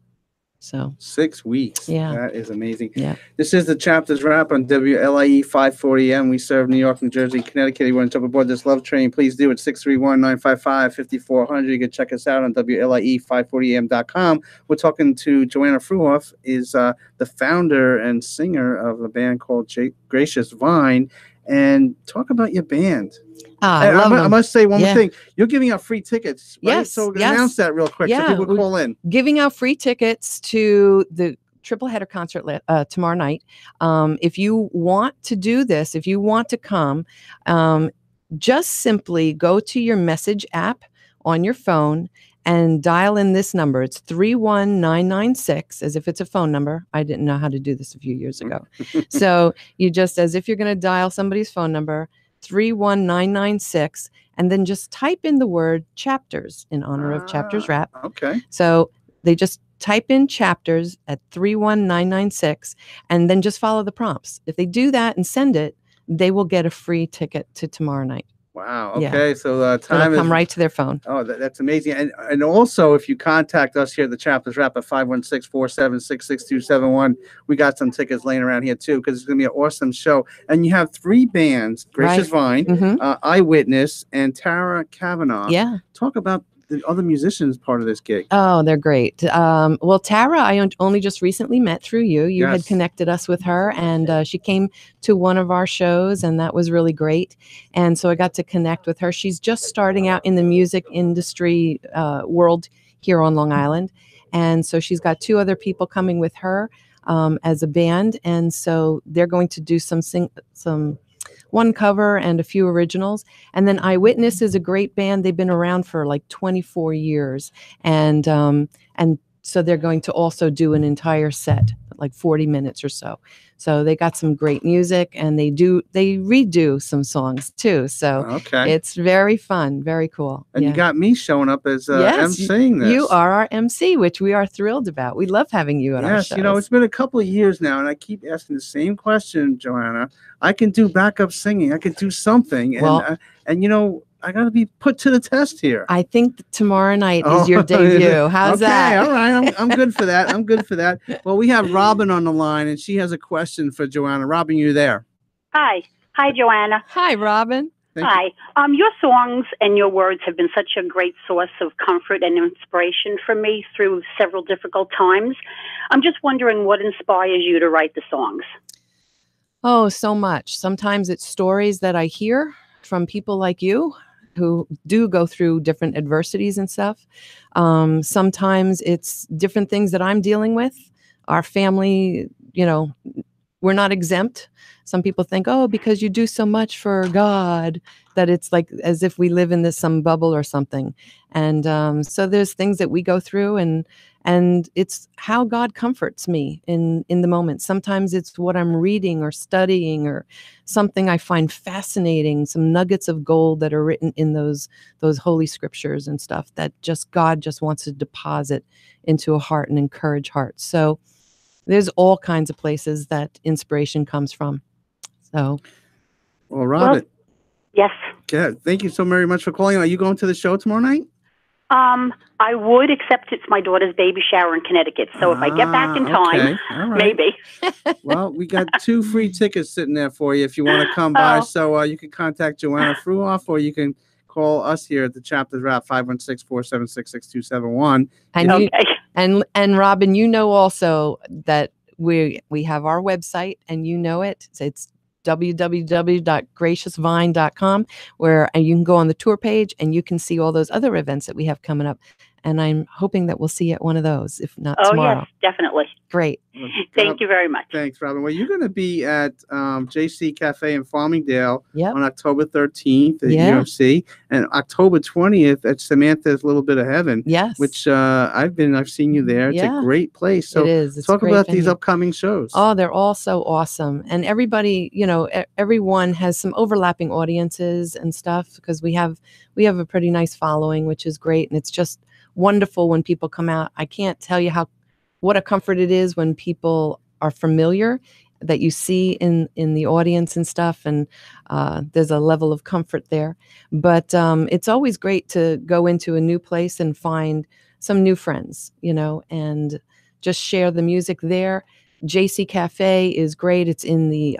So 6 weeks. Yeah. That is amazing. Yeah. This is the Chapters Wrap on WLIE 540 AM. We serve New York, New Jersey, Connecticut. You want to jump aboard this love train, please do it. 631-955-5400. You can check us out on WLIE540am.com. We're talking to Joanna Fruhoff, is the founder and singer of a band called Gracious Vine. And talk about your band. I must say one more thing. You're giving out free tickets, right? Yes. So announce that real quick so people call in. Giving out free tickets to the triple header concert tomorrow night. If you want to do this, if you want to come, just simply go to your message app on your phone and dial in this number. It's 31996, as if it's a phone number. I didn't know how to do this a few years ago. So you just, as if you're going to dial somebody's phone number, 31996, and then just type in the word chapters in honor of Chapters Wrap. Okay. So they just type in chapters at 31996, and then just follow the prompts. If they do that and send it, they will get a free ticket to tomorrow night. Wow. Okay. Yeah. So time It'll come right to their phone. Oh, that's amazing. And also, if you contact us here at the Chapters Wrap at 516-476-6271, we got some tickets laying around here too, because it's going to be an awesome show. And you have 3 bands: Gracious Vine, Eyewitness, and Tara Kavanaugh. Yeah. Talk about the other musicians part of this gig. Oh, they're great. Well, Tara, I only just recently met through you. You had connected us with her, and she came to one of our shows, and that was really great. And so I got to connect with her. She's just starting out in the music industry world here on Long Island. And so she's got 2 other people coming with her as a band. And so they're going to do some one cover and a few originals. And then Eyewitness is a great band. They've been around for like 24 years. And so they're going to also do an entire set, like 40 minutes or so. So they got some great music, and they redo some songs too. So it's very fun, very cool. And you got me showing up as emceeing this. You are our MC, which we are thrilled about. We love having you on our shows. You know, it's been a couple of years now, and I keep asking the same question, Joanna. I can do backup singing. I can do something, and you know, I got to be put to the test here. I think tomorrow night is your debut. How's that? All right. I'm good for that. I'm good for that. Well, we have Robin on the line, and she has a question for Joanna. Robin, you there? Hi, Joanna. Hi, Robin. Hi. Your songs and your words have been such a great source of comfort and inspiration for me through several difficult times. I'm just wondering what inspires you to write the songs. Oh, so much. Sometimes it's stories that I hear from people like you who do go through different adversities and stuff. Sometimes it's different things that I'm dealing with. Our family, you know, we're not exempt. Some people think, oh, because you do so much for God, that it's like as if we live in some bubble or something. And so there's things that we go through, and it's how God comforts me in the moment. Sometimes it's what I'm reading or studying or something I find fascinating, some nuggets of gold that are written in those holy scriptures and stuff that God just wants to deposit into a heart and encourage hearts. So there's all kinds of places that inspiration comes from. So, well, Robin. Yes. Yeah. Thank you so very much for calling. Are you going to the show tomorrow night? I would, except it's my daughter's baby shower in Connecticut. So if I get back in time, maybe. Well, we got 2 free tickets sitting there for you if you want to come by. So you can contact Joanna Fruhoff, or you can call us here at the Chapters Rap 516-476-6271. And Robin, you know also that we have our website, and you know it. It's www.graciousvine.com, where you can go on the tour page and you can see all those other events that we have coming up. And I'm hoping that we'll see you at one of those, if not tomorrow. Yes, definitely. Great. Thank you very much. Thanks, Robin. Well, you're going to be at JC Cafe in Farmingdale on October 13th at UMC, and October 20th at Samantha's Little Bit of Heaven. Yes. Which I've seen you there. It's a great place. So it is. It's talk about these upcoming shows. Oh, they're all so awesome. And everybody, you know, everyone has some overlapping audiences and stuff, because we have a pretty nice following, which is great. And it's just wonderful when people come out. I can't tell you what a comfort it is when people are familiar, that you see in the audience and stuff, and there's a level of comfort there. But it's always great to go into a new place and find some new friends, you know, and just share the music there. JC Cafe is great. It's in the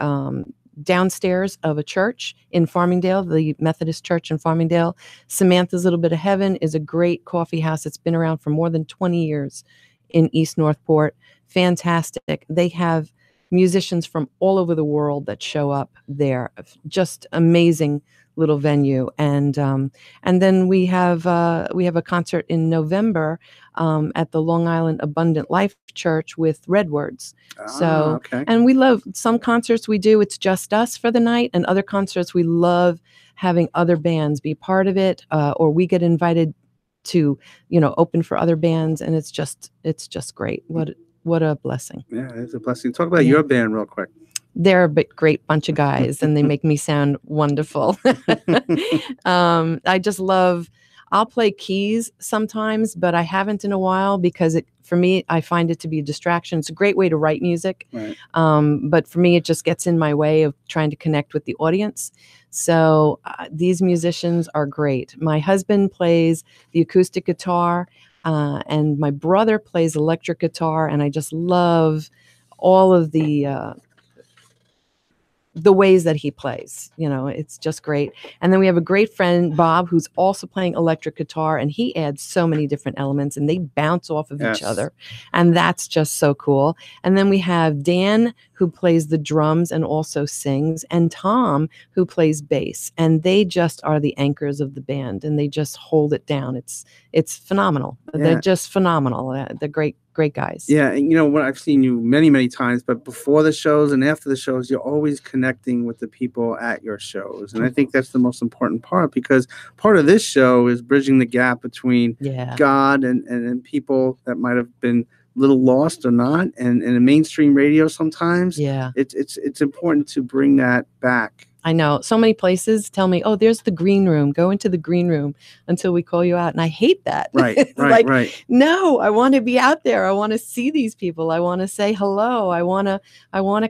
downstairs of a church in Farmingdale, the Methodist Church in Farmingdale. Samantha's Little Bit of Heaven is a great coffee house. It's been around for more than 20 years in East Northport. Fantastic. They have musicians from all over the world that show up there. Just amazing little venue. And then we have a concert in November at the Long Island Abundant Life Church with Redwords. And we love some concerts we do, it's just us for the night, and other concerts we love having other bands be part of it, or we get invited to, you know, open for other bands, and it's just great. What a blessing. Yeah, it's a blessing. Talk about your band real quick. They're a great bunch of guys, and they make me sound wonderful. I just love, I'll play keys sometimes, but I haven't in a while, because for me, I find it to be a distraction. It's a great way to write music. Right. But for me, it just gets in my way of trying to connect with the audience. So these musicians are great. My husband plays the acoustic guitar, and my brother plays electric guitar, and I just love all of the the ways that he plays. It's just great. And then we have a great friend, Bob, who's also playing electric guitar, and he adds so many different elements and they bounce off of each other. And that's just so cool. And then we have Dan, who plays the drums and also sings, and Tom, who plays bass. And they just are the anchors of the band, and they just hold it down. It's phenomenal. Yeah. They're just phenomenal. They're great guys. Yeah, and what I've seen you many times, but before the shows and after the shows, you're always connecting with the people at your shows, and I think that's the most important part, because part of this show is bridging the gap between God and people that might have been a little lost or not, and in mainstream radio sometimes. It's important to bring that back. I know so many places tell me, oh, there's the green room, go into the green room until we call you out. And I hate that. Right. No, I want to be out there. I want to see these people. I want to say hello. I want to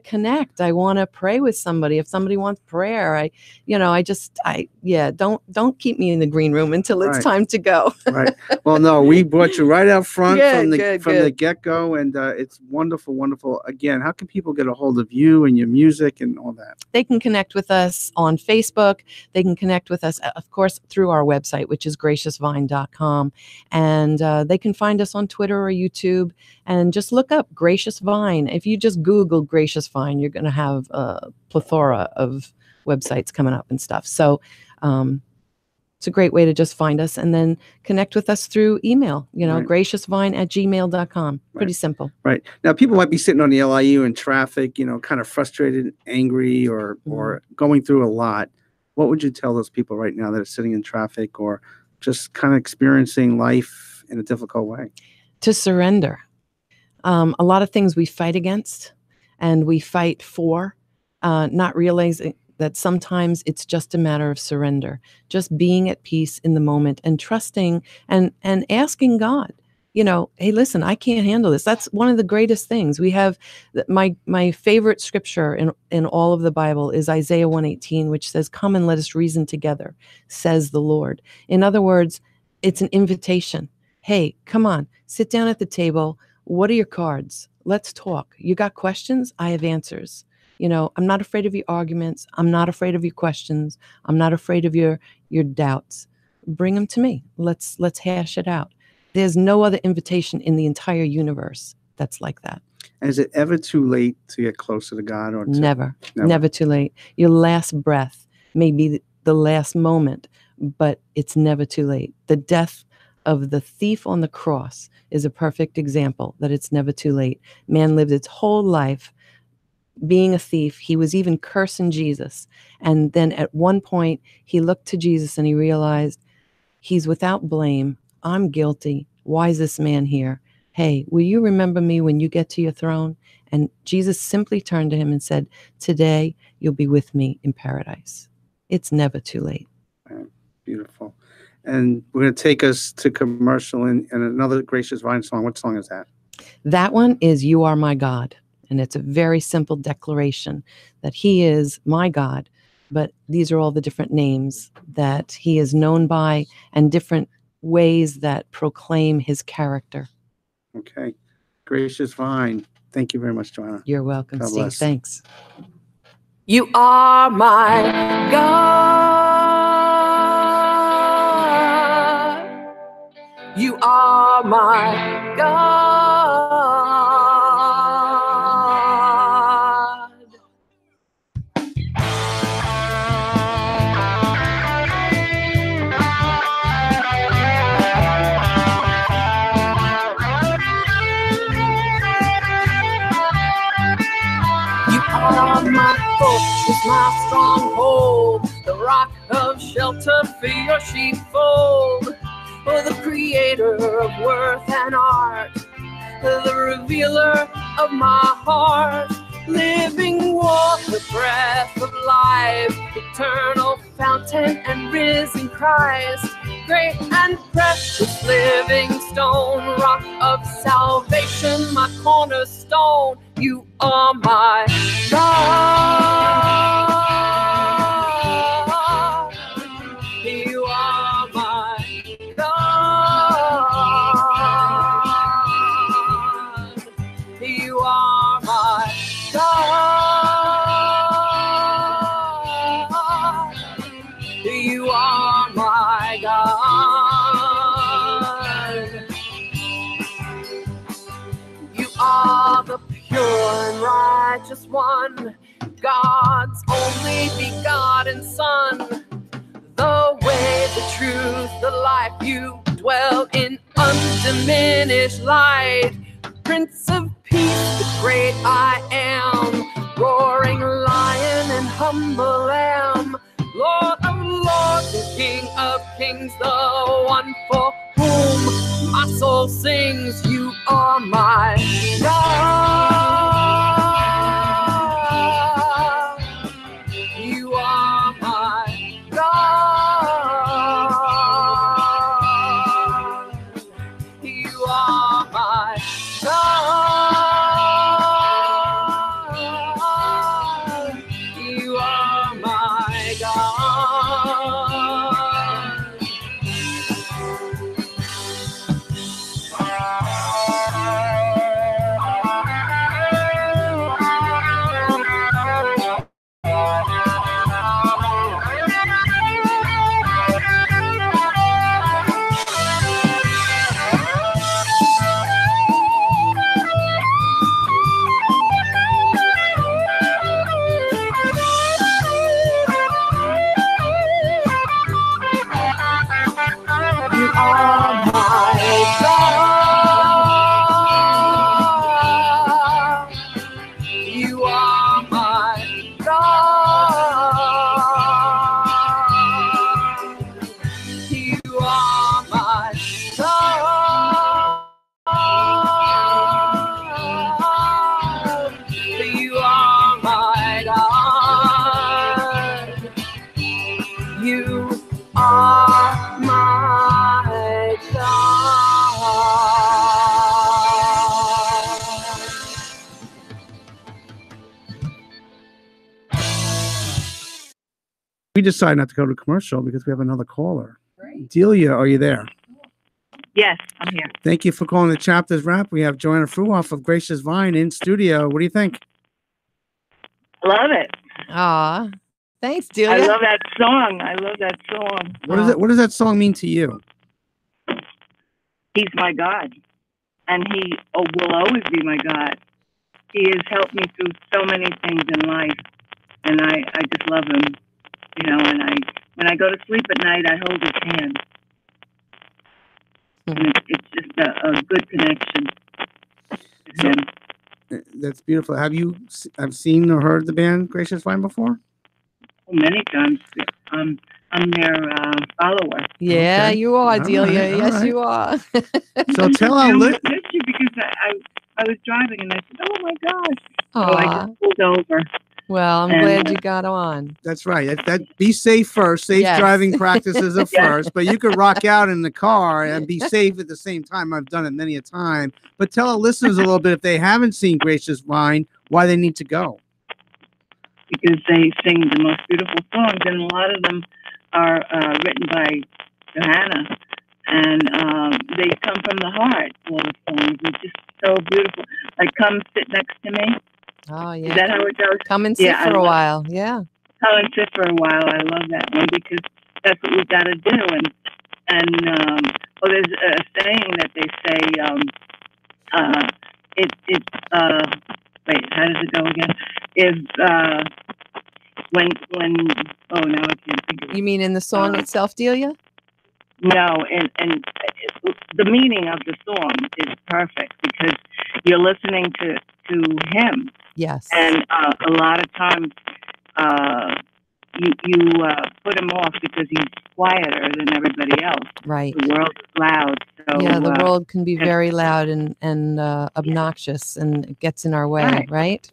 connect. I want to pray with somebody. If somebody wants prayer, don't keep me in the green room until it's time to go. Right. Well, no, we brought you right out front from the good. get-go, and it's wonderful. Again, how can people get a hold of you and your music and all that? They can connect with us on Facebook. They can connect with us, of course, through our website, which is graciousvine.com. And they can find us on Twitter or YouTube, and just look up Gracious Vine. If you just Google Gracious Vine, you're going to have a plethora of websites coming up and stuff. So it's a great way to just find us, and then connect with us through email, graciousvine@gmail.com. Pretty simple. Right. Now, people might be sitting on the LIU in traffic, kind of frustrated, angry, or going through a lot. What would you tell those people right now that are sitting in traffic or just kind of experiencing life in a difficult way? To surrender. A lot of things we fight against and we fight for, not realizing that sometimes it's just a matter of surrender, just being at peace in the moment and trusting and asking God, hey, listen, I can't handle this. That's one of the greatest things. We have my favorite scripture in all of the Bible is Isaiah 1:18, which says, "Come and let us reason together, says the Lord." In other words, it's an invitation. Hey, come on, sit down at the table. What are your cards? Let's talk. You got questions? I have answers. I'm not afraid of your arguments. I'm not afraid of your questions. I'm not afraid of your doubts. Bring them to me. Let's hash it out. There's no other invitation in the entire universe that's like that. And is it ever too late to get closer to God? Or Never too late. Your last breath may be the last moment, but it's never too late. The death of the thief on the cross is a perfect example that it's never too late. Man lived its whole life being a thief. He was even cursing Jesus. And then at one point, he looked to Jesus and he realized he's without blame. I'm guilty. Why is this man here? Hey, will you remember me when you get to your throne? And Jesus simply turned to him and said, today you'll be with me in paradise. It's never too late. Beautiful. And we're going to take us to commercial and another Gracious Vine song. What song is that? That one is You Are My God. And it's a very simple declaration that he is my God, but these are all the different names that he is known by and different ways that proclaim his character. Okay. Gracious Vine. Thank you very much, Joanna. You're welcome, God Steve. bless. Thanks. You are my God. You are my God. My fortress, my stronghold, the rock of shelter for your sheepfold, the creator of worth and art, the revealer of my heart, living water, breath of life, eternal fountain and risen Christ, great and precious living stone, rock of salvation, my cornerstone. You are my God. You are my God. You are my God. righteous one, God's only begotten Son. The way, the truth, the life, you dwell in undiminished light. Prince of Peace, the great I am, roaring lion and humble lamb, Lord of lords and King of kings, the one for whom my soul sings. You are my God. You are my God. You are my God. You are my God. You are my God. You are my God. You are my God. You are my God. We decided not to go to commercial because we have another caller. Delia, are you there? Yes, I'm here. Thank you for calling the Chapters Wrap. We have Joanna Fruhoff of Gracious Vine in studio. What do you think? Love it. Aw, thanks, Delia. I love that song. I love that song. What is it? What does that song mean to you? He's my God, and he will always be my God. He has helped me through so many things in life, and I just love him. You know, and when I go to sleep at night, I hold his hand. And it's just a good connection with him. That's beautiful. Have you seen or heard the band Gracious Vine before? Many times. I'm their follower. Yeah, Okay. you are, All Delia. right, all Yes, right. you are. So tell our I li- missed you because I was driving and I said, "Oh my gosh!" So I Aw. just pulled over. Well, I'm And, glad you got on. That's right. That be safe first. Safe Yes. driving practices are Yes. first, but you could rock out in the car and be safe at the same time. I've done it many a time. But tell our listeners a little bit, if they haven't seen Gracious Vine, why they need to go. because they sing the most beautiful songs, and a lot of them are written by Johanna, and they come from the heart. All the songs are just so beautiful. Like "Come Sit Next to Me." Oh, yeah. Is that how it goes? Come and sit Yeah, for I a love- while. Yeah. Come and sit for a while. I love that one because that's what we've got to do. And there's a saying that they say. Wait, how does it go again? When now I can't think of it. You mean in the song itself, Delia? No, and the meaning of the song is perfect because you're listening to him. Yes. And a lot of times you put him off because he's quieter than everybody else. Right. The world is loud. So, Yeah, the world can be and- very loud and obnoxious, and it gets in our way, right?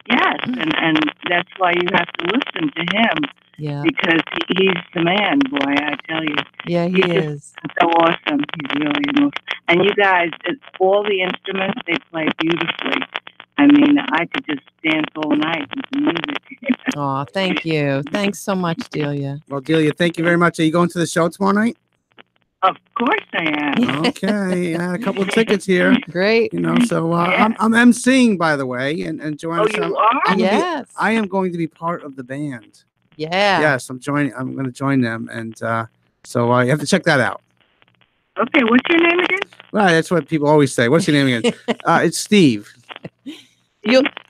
Yes, and that's why you have to listen to him. Yeah. Because he's the man, boy, I tell you. Yeah, he He's just is. so awesome. He's really amazing. And you guys, all the instruments, they play beautifully. I mean, I could just dance all night with the music. Oh, thank you. Thanks so much, Delia. Well, Delia, thank you very much. Are you going to the show tomorrow night? Of course I am. Okay, I had a couple of tickets here. Great. You know, so I'm emceeing, by the way, and Joanna. Oh, you are? Yes. I am going to be part of the band. Yeah. Yes, I'm going to join them, and so you have to check that out. Okay, what's your name again? Right, that's what people always say. What's your name again? It's Steve.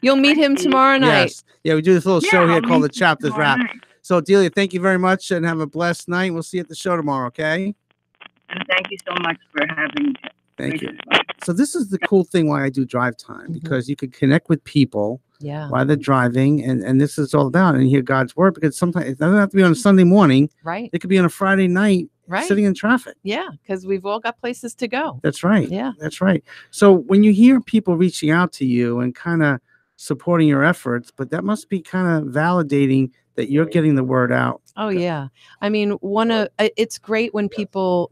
You'll meet him tomorrow night. Yes. Yeah, we do this little show Yeah, here I'll called meet The you Chapters tomorrow Wrap. night. So, Delia, thank you very much and have a blessed night. We'll see you at the show tomorrow, okay? And thank you so much for having me. Thank you. So this is the cool thing why I do drive time, because you could connect with people Yeah. while they're driving, and this is all about, and hear God's word, because sometimes it doesn't have to be on a Sunday morning. Right. It could be on a Friday night sitting in traffic. Yeah, because we've all got places to go. That's right. Yeah. That's right. So when you hear people reaching out to you and kind of supporting your efforts, but that must be kind of validating that you're getting the word out. Oh yeah. I mean, it's great when people,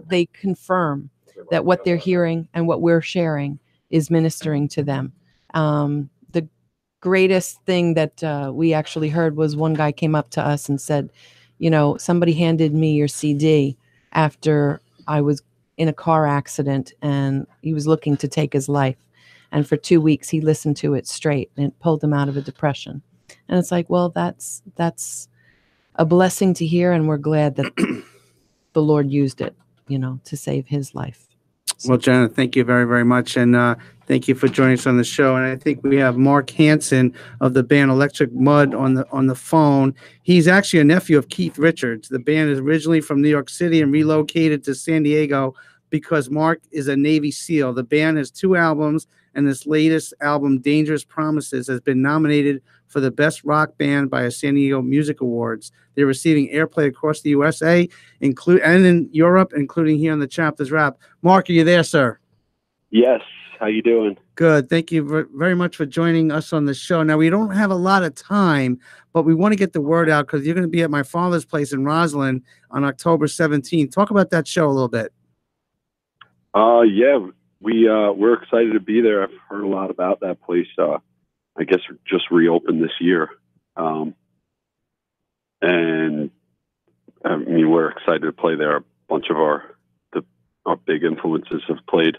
they confirm that what they're hearing and what we're sharing is ministering to them. The greatest thing that we actually heard was one guy came up to us and said, somebody handed me your CD after I was in a car accident and he was looking to take his life. And for 2 weeks, he listened to it straight and it pulled him out of a depression. And it's like, well, that's a blessing to hear. And we're glad that the Lord used it, to save his life. Well, Jenna, thank you very, very much. And thank you for joining us on the show. And I think we have Mark Hansen of the band Electric Mud on the phone. He's actually a nephew of Keith Richards. The band is originally from New York City and relocated to San Diego because Mark is a Navy SEAL. The band has 2 albums, and this latest album, Dangerous Promises, has been nominated for the Best Rock Band by a San Diego Music Awards. They're receiving airplay across the USA, and in Europe, including here on the Chapters Wrap. Mark, are you there, sir? Yes. How you doing? Good. Thank you very much for joining us on the show. Now, we don't have a lot of time, but we want to get the word out because you're going to be at my father's place in Roslyn on October 17th. Talk about that show a little bit. Yeah, we're excited to be there. I've heard a lot about that place. I guess just reopened this year. And I mean, we're excited to play there. A bunch of our big influences have played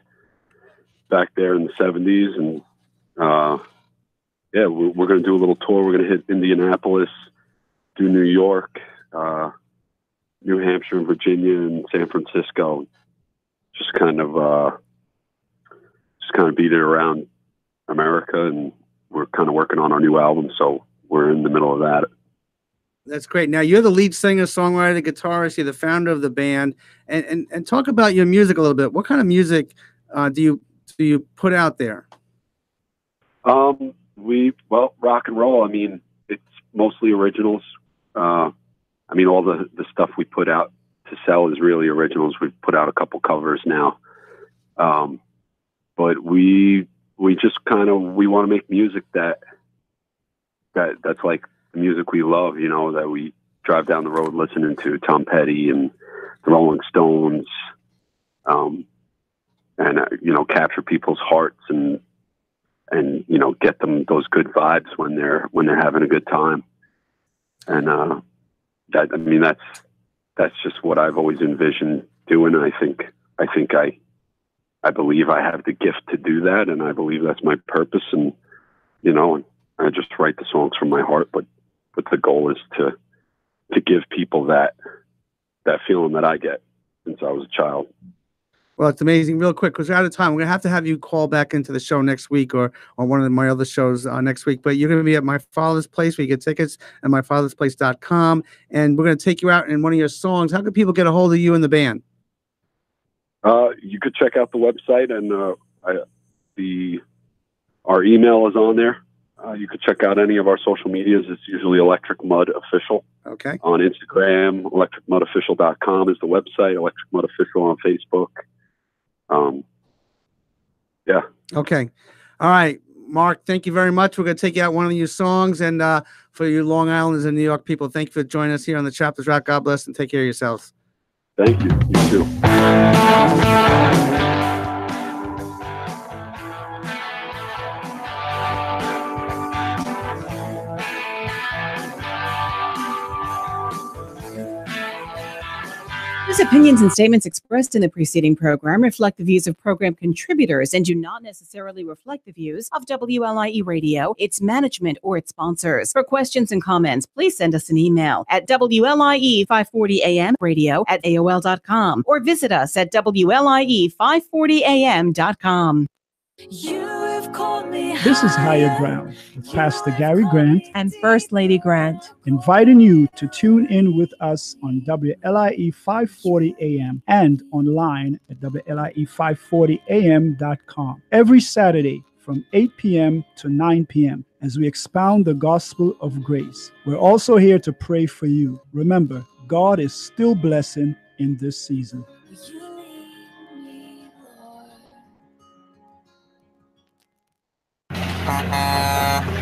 back there in the 70s. And yeah, we're going to do a little tour. We're going to hit Indianapolis, do New York, New Hampshire, and Virginia, and San Francisco. Just kind of beat it around America, and we're kind of working on our new album, so we're in the middle of that. That's great. Now, you're the lead singer, songwriter, guitarist. You're the founder of the band, and talk about your music a little bit. What kind of music do you put out there? Rock and roll. I mean, it's mostly originals. I mean, all the stuff we put out to sell is really originals. We've put out a couple covers now, but we just we want to make music that's like the music we love, that we drive down the road listening to, Tom Petty and the Rolling Stones, and capture people's hearts and get them those good vibes when they're having a good time. And that's just what I've always envisioned doing. I believe I have the gift to do that, and I believe that's my purpose. And I just write the songs from my heart, but the goal is to give people that feeling that I get since I was a child. Well, it's amazing. Real quick, because we're out of time. We're going to have you call back into the show next week or on one of my other shows next week. But you're going to be at My Father's Place, where you get tickets at myfathersplace.com. And we're going to take you out in one of your songs. How can people get a hold of you and the band? You could check out the website, and our email is on there. You could check out any of our social medias. It's usually Electric Mud Official. Okay. On Instagram, electricmudofficial.com is the website, Electric Mud Official on Facebook. Yeah. Okay. All right, Mark, thank you very much. We're going to take you out one of your songs. And for you Long Islanders and New York people, thank you for joining us here on the Chapters Wrap. God bless, and take care of yourselves. Thank you. You too. Views, opinions, and statements expressed in the preceding program reflect the views of program contributors and do not necessarily reflect the views of WLIE Radio, its management, or its sponsors. For questions and comments, please send us an email at WLIE540AMradio@AOL.com or visit us at WLIE540AM.com. You've call me This is Higher Ground with Pastor Gary Grant and First Lady Grant, inviting you to tune in with us on WLIE 540 AM and online at WLIE540am.com every Saturday from 8 p.m. to 9 p.m. as we expound the gospel of grace. We're also here to pray for you. Remember, God is still blessing in this season.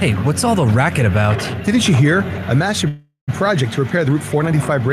Hey, what's all the racket about? Didn't you hear? A massive project to repair the Route 495 bridge